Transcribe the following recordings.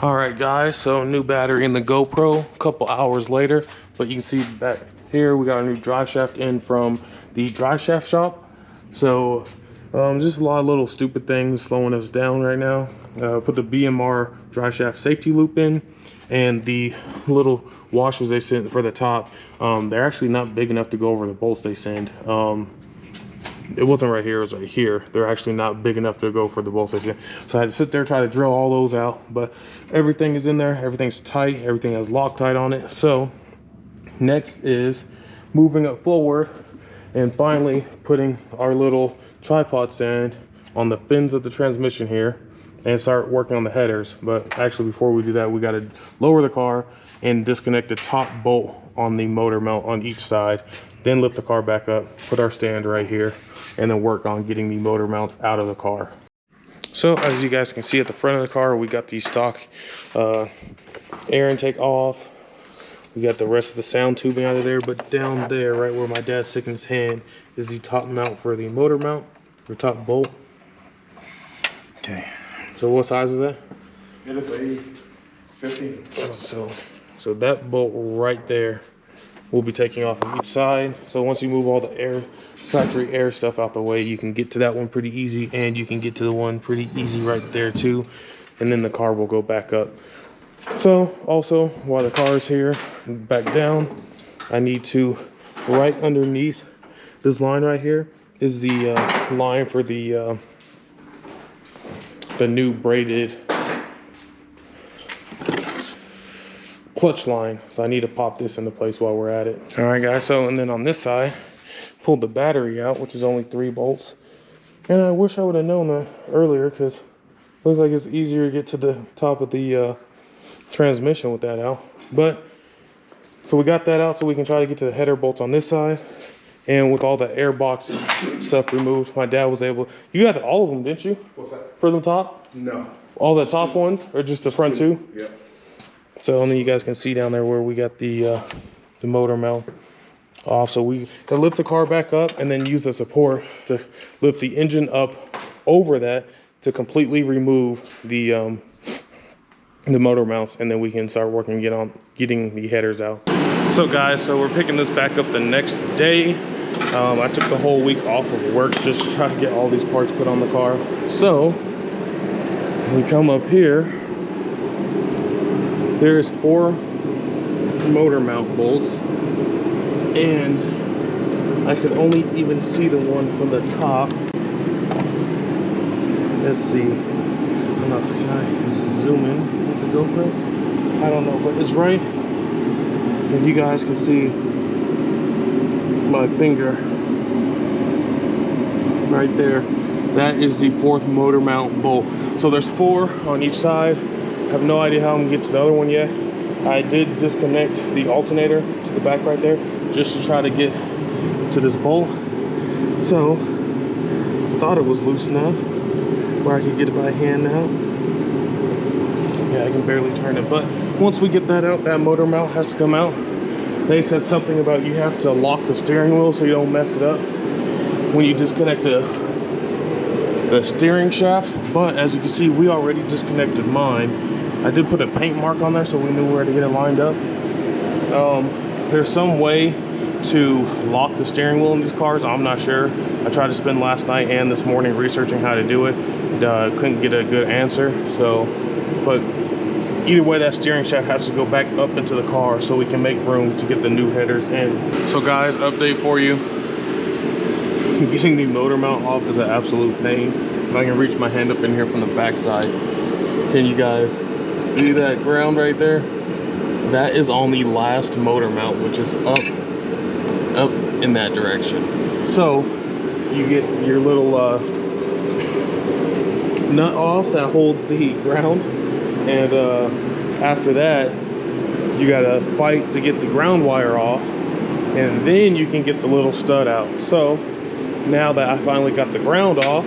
All right, guys, so new battery in the GoPro a couple hours later, but you can see back here we got a new drive shaft in from the drive shaft shop. So just a lot of little stupid things slowing us down right now. Put the BMR drive shaft safety loop in, and the little washers they sent for the top, they're actually not big enough to go over the bolts they send. It wasn't right here, it was right here. They're actually not big enough to go for the bolts. So I had to sit there, try to drill all those out, but everything is in there, everything's tight, everything has Loctite on it. So next is moving up forward and finally putting our little tripod stand on the fins of the transmission here and start working on the headers. But actually before we do that, we gotta lower the car and disconnect the top bolt on the motor mount on each side, then lift the car back up, put our stand right here, and then work on getting the motor mounts out of the car. So as you guys can see at the front of the car, we got the stock air intake off. We got the rest of the sound tubing out of there, but down there, right where my dad's sticking his hand, is the top mount for the motor mount, or top bolt. Okay. So what size is that? It is a 15. So that bolt right there we'll be taking off on each side. So once you move all the factory air stuff out the way, you can get to that one pretty easy, and you can get to the one pretty easy right there too. And then the car will go back up. So also, while the car is here, back down, I need to, right underneath this line right here is the line for the new braided clutch line. So I need to pop this into place while we're at it. All right, guys, so and then on this side, pulled the battery out, which is only 3 bolts. And I wish I would have known that earlier, because it looks like it's easier to get to the top of the transmission with that out. But so we got that out so we can try to get to the header bolts on this side. And with all the air box stuff removed, my dad was able, you got all of them, didn't you? What's that? For the top? No. All the top ones, or just the front two? Yeah. So and then you guys can see down there where we got the motor mount off. So we can lift the car back up and then use the support to lift the engine up over that to completely remove the motor mounts, and then we can start working getting the headers out. So guys, so we're picking this back up the next day. I took the whole week off of work just to try to get all these parts put on the car. So we come up here. There's 4 motor mount bolts, and I could only even see the one from the top. Let's see. I don't know. Can I zoom in with the GoPro? I don't know, but it's right. If you guys can see my finger right there, that is the 4th motor mount bolt. So there's 4 on each side. I have no idea how I'm gonna get to the other one yet. I did disconnect the alternator to the back right there just to try to get to this bolt. So I thought it was loose enough where I could get it by hand now. Yeah, I can barely turn it, but once we get that out, that motor mount has to come out. They said something about you have to lock the steering wheel so you don't mess it up when you disconnect the steering shaft. But as you can see, we already disconnected mine. I did put a paint mark on there so we knew where to get it lined up. There's some way to lock the steering wheel in these cars. I'm not sure. I tried to spend last night and this morning researching how to do it. Couldn't get a good answer. So, but either way, that steering shaft has to go back up into the car so we can make room to get the new headers in. So guys, update for you. Getting the motor mount off is an absolute pain. If I can reach my hand up in here from the back side, can you guys see that ground right there? That is on the last motor mount, which is up in that direction. So you get your little nut off that holds the ground, and after that you gotta fight to get the ground wire off, and then you can get the little stud out. So now that I finally got the ground off,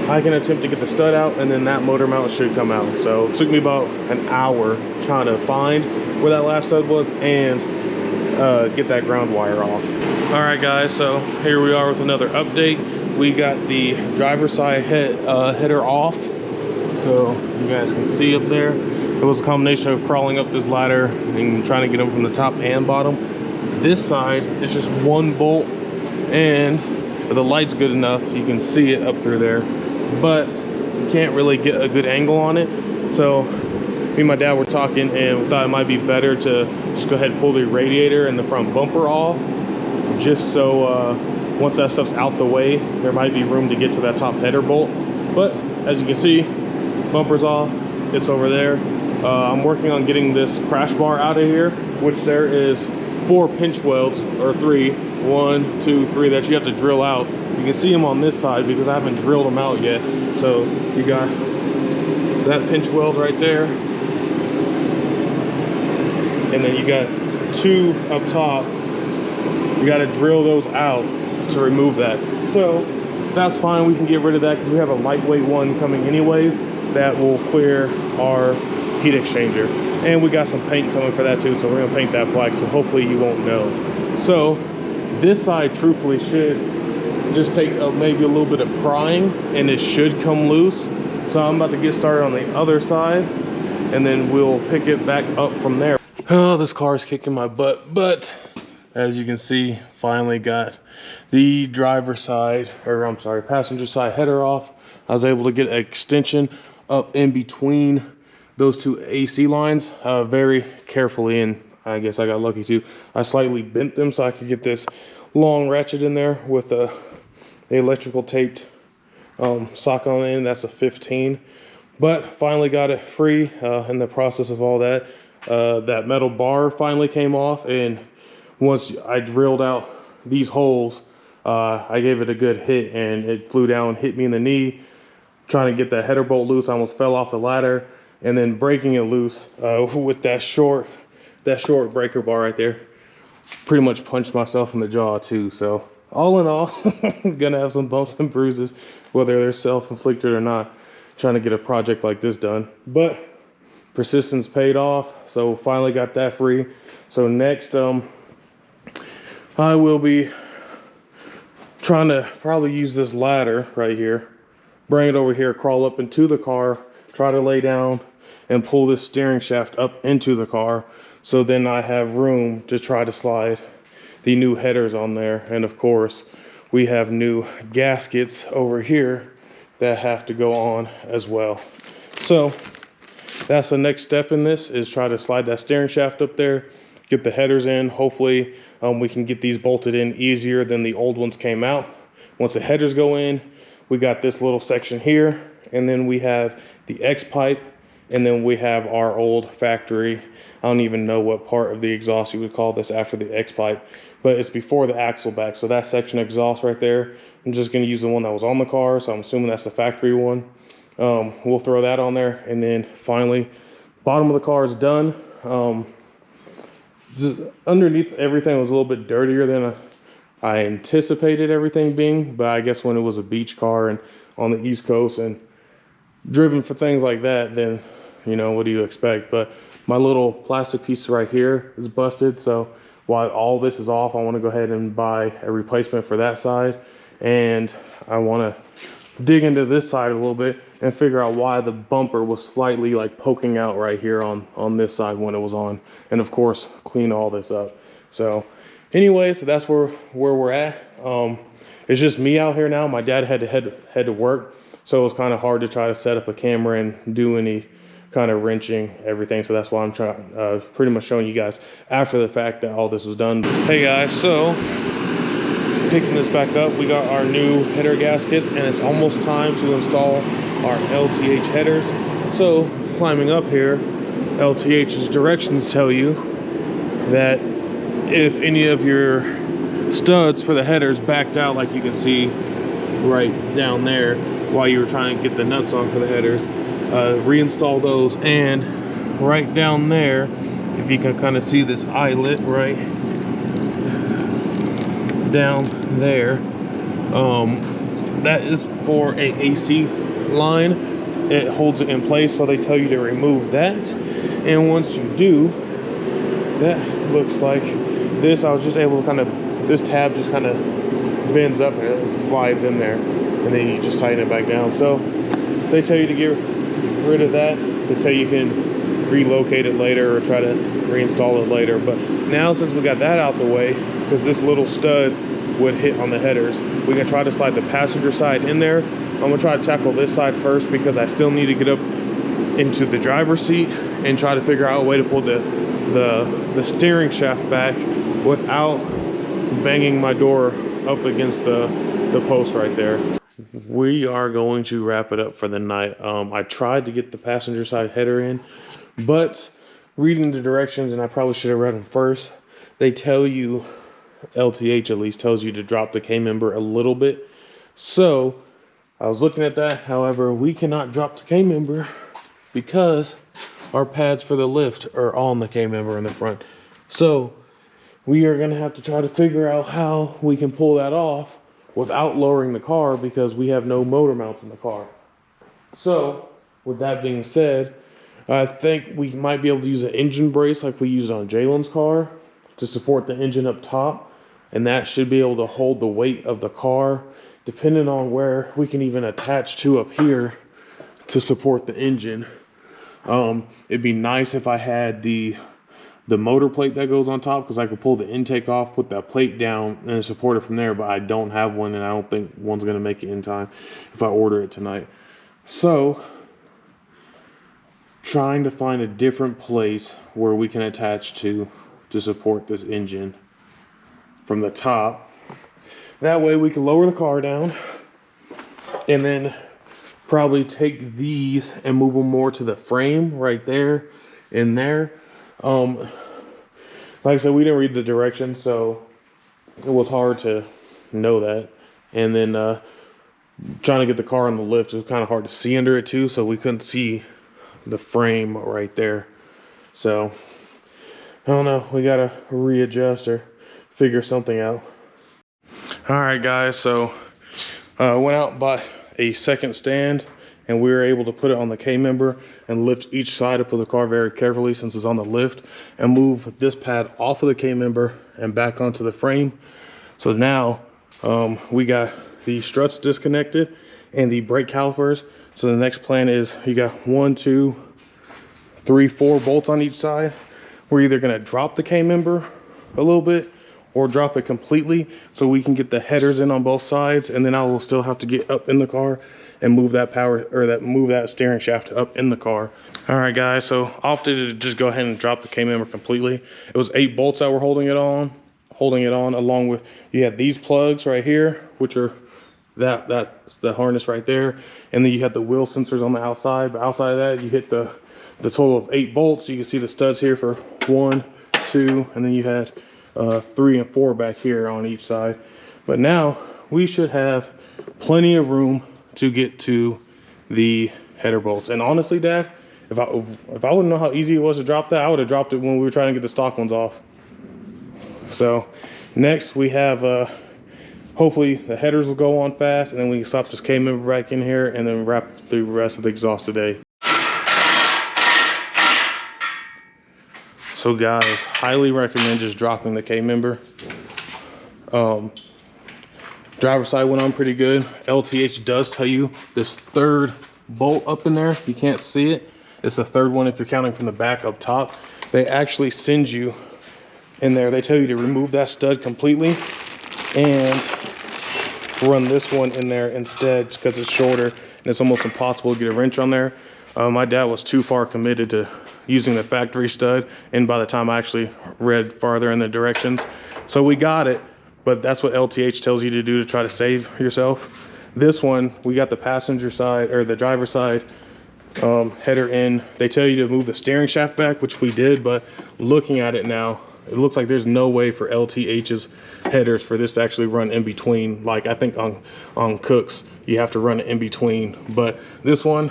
I can attempt to get the stud out, and then that motor mount should come out. So it took me about an hour trying to find where that last stud was and get that ground wire off. All right guys, so here we are with another update. We got the driver's side header off. So you guys can see up there, it was a combination of crawling up this ladder and trying to get them from the top and bottom. This side is just one bolt, and if the light's good enough, you can see it up through there, but you can't really get a good angle on it. So me and my dad were talking and we thought it might be better to just go ahead and pull the radiator and the front bumper off, just so once that stuff's out the way, there might be room to get to that top header bolt. But as you can see, bumper's off, it's over there. I'm working on getting this crash bar out of here, which there is 4 pinch welds, or 3, 1, 2, 3, that you have to drill out. You can see them on this side because I haven't drilled them out yet. So you got that pinch weld right there, and then you got 2 up top. You got to drill those out to remove that. So that's fine, we can get rid of that because we have a lightweight one coming anyways that will clear our heat exchanger. And we got some paint coming for that too, so we're gonna paint that black, so hopefully you won't know. So this side truthfully should just take maybe a little bit of prying and it should come loose. So I'm about to get started on the other side and then we'll pick it back up from there. Oh, this car is kicking my butt, but as you can see, finally got the driver's side, or I'm sorry, passenger side header off. I was able to get an extension up in between those 2 AC lines very carefully, and I guess I got lucky too. I slightly bent them so I could get this long ratchet in there with the electrical taped socket on the end. That's a 15, but finally got it free. In the process of all that, that metal bar finally came off, and once I drilled out these holes, I gave it a good hit and it flew down, hit me in the knee. Trying to get that header bolt loose, I almost fell off the ladder, and then breaking it loose with that short breaker bar right there. Pretty much punched myself in the jaw too. So all in all, I'm gonna have some bumps and bruises, whether they're self-inflicted or not, trying to get a project like this done. But persistence paid off, so finally got that free. So next, I will be trying to probably use this ladder right here, bring it over here, crawl up into the car, try to lay down and pull this steering shaft up into the car, so then I have room to try to slide the new headers on there. And of course, we have new gaskets over here that have to go on as well. So that's the next step in this, is try to slide that steering shaft up there, get the headers in. Hopefully we can get these bolted in easier than the old ones came out. Once the headers go in, we got this little section here, and then we have the X pipe, and then we have our old factory. I don't even know what part of the exhaust you would call this after the X pipe, but it's before the axle back. So that section of exhaust right there, I'm just gonna use the one that was on the car, so I'm assuming that's the factory one. We'll throw that on there, and then finally, bottom of the car is done. Underneath everything was a little bit dirtier than I anticipated everything being, but I guess when it was a beach car and on the East Coast and driven for things like that, then, you know, what do you expect? But my little plastic piece right here is busted, so while all this is off, I want to go ahead and buy a replacement for that side, and I want to dig into this side a little bit and figure out why the bumper was slightly like poking out right here on this side when it was on, and of course clean all this up. So anyways, that's where we're at. It's just me out here now. My dad had to head to work, so it was kind of hard to try to set up a camera and do any kind of wrenching everything. So that's why I'm trying pretty much showing you guys after the fact that all this was done. Hey guys, so picking this back up, we got our new header gaskets, and it's almost time to install our LTH headers. So climbing up here, LTH's directions tell you that if any of your studs for the headers backed out, like you can see right down there while you were trying to get the nuts on for the headers, reinstall those. And right down there, if you can kind of see this eyelet right down there, that is for a AC line. It holds it in place, so they tell you to remove that. And once you do, that looks like this. I was just able to kind of, this tab just kind of bends up and it slides in there, and then you just tighten it back down. So they tell you to get rid of that until you can relocate it later or try to reinstall it later. But now, since we got that out the way, because this little stud would hit on the headers, we can try to slide the passenger side in there. I'm gonna try to tackle this side first because I still need to get up into the driver's seat and try to figure out a way to pull the steering shaft back without banging my door up against the post right there. We are going to wrap it up for the night. I tried to get the passenger side header in, but reading the directions, and I probably should have read them first, they tell you, LTH at least tells you to drop the K-member a little bit. So I was looking at that. However, we cannot drop the K-member because our pads for the lift are on the K-member in the front. So we are gonna have to try to figure out how we can pull that off without lowering the car because we have no motor mounts in the car. So with that being said, I think we might be able to use an engine brace like we used on Jalen's car to support the engine up top, and that should be able to hold the weight of the car, depending on where we can even attach to up here to support the engine. It'd be nice if I had the motor plate that goes on top, because I could pull the intake off, put that plate down, and support it from there, but I don't have one, and I don't think one's gonna make it in time if I order it tonight. So, trying to find a different place where we can attach to support this engine from the top. That way we can lower the car down and then probably take these and move them more to the frame right there in there. Like I said, we didn't read the directions, so it was hard to know that. And then trying to get the car on the lift, it was kind of hard to see under it too, so we couldn't see the frame right there. So I don't know, we gotta readjust or figure something out. All right guys, so went out and bought a second stand, and we were able to put it on the K-member and lift each side up of the car very carefully since it's on the lift, and move this pad off of the K-member and back onto the frame. So now we got the struts disconnected and the brake calipers. So the next plan is you got 1, 2, 3, 4 bolts on each side. We're either gonna drop the K-member a little bit or drop it completely so we can get the headers in on both sides, and then I will still have to get up in the car and move that power, or move that steering shaft up in the car. All right guys, so I opted to just go ahead and drop the K-member completely. It was 8 bolts that were holding it on, along with, you have these plugs right here, which are, that's the harness right there. And then you have the wheel sensors on the outside, but outside of that, you hit the total of 8 bolts. You can see the studs here for 1, 2, and then you had 3 and 4 back here on each side. But now we should have plenty of room to get to the header bolts. And honestly, Dad, if I wouldn't know how easy it was to drop that, I would have dropped it when we were trying to get the stock ones off. So next we have hopefully the headers will go on fast, and then we can slap this K-member back in here and then wrap the rest of the exhaust today. So guys, highly recommend just dropping the K-member. Driver's side went on pretty good. LTH does tell you this third bolt up in there, you can't see it. It's the third one if you're counting from the back up top. They actually send you in there. They tell you to remove that stud completely and run this one in there instead, because it's shorter and it's almost impossible to get a wrench on there. My dad was too far committed to using the factory stud, and by the time I actually read farther in the directions, so we got it, but that's what LTH tells you to do to try to save yourself. This one, we got the passenger side, or the driver's side header in. They tell you to move the steering shaft back, which we did, but looking at it now, it looks like there's no way for LTH's headers for this to actually run in between. Like I think on Cook's, you have to run it in between, but this one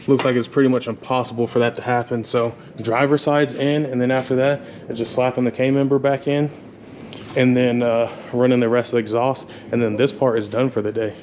looks like it's pretty much impossible for that to happen. So driver side's in, and then after that, it's just slapping the K-member back in, and then running the rest of the exhaust, and then this part is done for the day.